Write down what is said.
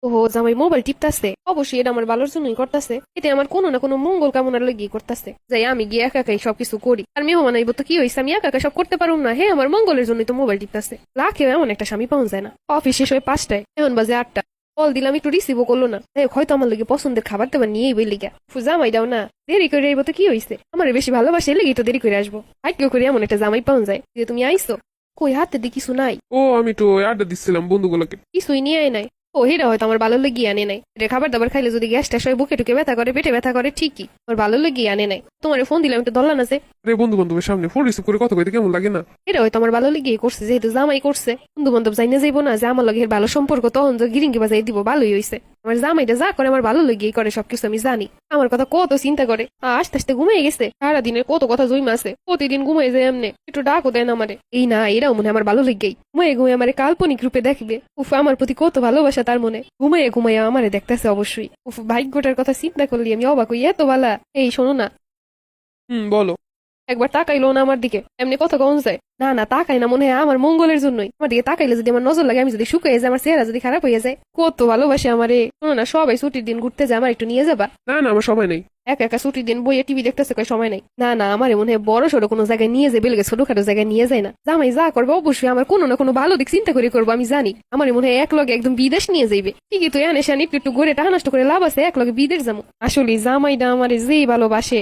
ওহো, জামাই মোবাইল টিপতাছে, অবশ্যই এটা আমার ভালোর জন্যই করতেছে। এটা আমার কোনো না কোনো মঙ্গল কামনার লেগেই করতেছে। যাই আমি গিয়ে একা একাই সবকিছু করি। আর মেহমান আইব তো কি হয়েছে, আমি একা একা সব করতে পারুম না? হ্যাঁ, আমার মঙ্গলের জন্যই তো মোবাইল টিপতাছে। লাখেও এমন একটা স্বামী পাওয়া যায় না। অফিস শেষ হয় 5টায়, এখন বাজে 8টা। কল দিলাম, একটু রিসিভও করলো না। হয়তো আমার লগে পছন্দের খাবার দাবার নিয়েই বই লিগা। জামাই দাও না, দেরি করে আইব তো কি হয়েছে? আমার বেশি ভালোবাসে লেগেই তো দেরি করে আসবো। ভাগ্য করে এমন একটা জামাই পাওয়া যায় যে তুমি আইসো। কই হাতে দিয়ে কিছু নাই? ও আমি তো আড্ডা দিচ্ছিলাম বন্ধুগুলোকে। কিছুই নিয়ে আয় নাই। ও হিরা হয়তো আমার ভালো লেগে আনে নাই। এটা খাবার দাবার খাইলে যদি গ্যাস ট্যাস হয়, বুকে টুকে ব্যথা করে, পেটে ব্যথা করে, ঠিকই আমার ভালো লেগে আনে নাই। তোমার ফোন দিলাম, একটু ধরলা না যে? আরে বন্ধু বান্ধবের সামনে ফোন রিসিভ করে কথা কইতে কেমন লাগে না? এটা হয়তো আমার ভালো লেগে করছে, যেহেতু জামাই করছে। বন্ধু বান্ধব যাইনা যাইবো না যে আমার লগে এর ভালো সম্পর্ক, তখন তো গিরিঙ্গি বাজাই দিব, ভালোই হয়েছে। আমার জামাইটা যা করে আমার ভালো লেগেই করে, সবকিছু আমি জানি। আমার কথা কত চিন্তা করে, আস্তে আস্তে ঘুমিয়ে গেছে। সারাদিনের কত কথা জইমা আছে, প্রতিদিন ঘুমিয়ে যায় এমনি, একটু ডাকও দেয় না আমারে। এই না, এরাও মনে হয় আমার ভালো লেগেই ঘুমিয়ে ঘুমিয়ে আমার কাল্পনিক রূপে দেখবে। উফ, আমার প্রতি কত ভালোবাসা তার মনে। ঘুমিয়ে ঘুমিয়ে আমারে দেখতেছে অবশ্যই। উফ, ভাগ্যটার কথা চিন্তা করলি আমি অবাক হই, এত ভালা। এই শোনো না, বলো। একবার তাকাইলো না আমার দিকে, এমনি কথা কন যায়? না না, তাকাই না, মনে হয় আমার মঙ্গলের জন্যই। আমার দিকে তাকাইলে যদি আমার নজর লাগে, আমি যদি শুকিয়ে যায়, আমার চেহারা যদি খারাপ হয়ে যায়। কত ভালোবাসে আমারে। শোনো না, সবাই ছুটির দিন ঘুরতে যায়, আমার একটু নিয়ে যাবা? না না, আমার সময় নেই। একা একা ছুটির দিন বইয়ে টিভি দেখতেছে, কয় সময় নাই। না না, আমার মনে হয় বড় সড়ো কোনো জায়গায় নিয়ে যায়, বেলগে ছোটখাটো জায়গায় নিয়ে যায় না। জামাই যা করবে অবশ্যই আমার কোনো না কোনো ভালো দিক চিন্তা করে করবো, আমি জানি। আমার মনে হয় এক লগে একদম বিদেশ নিয়ে যাইবে। ঠিকই তো, এনে শান একটু একটু ঘুরে টাকা নষ্ট করে লাভ আছে, এক লগে বিদেশ যাবো। আসলে জামাইটা আমারে যেই ভালোবাসে,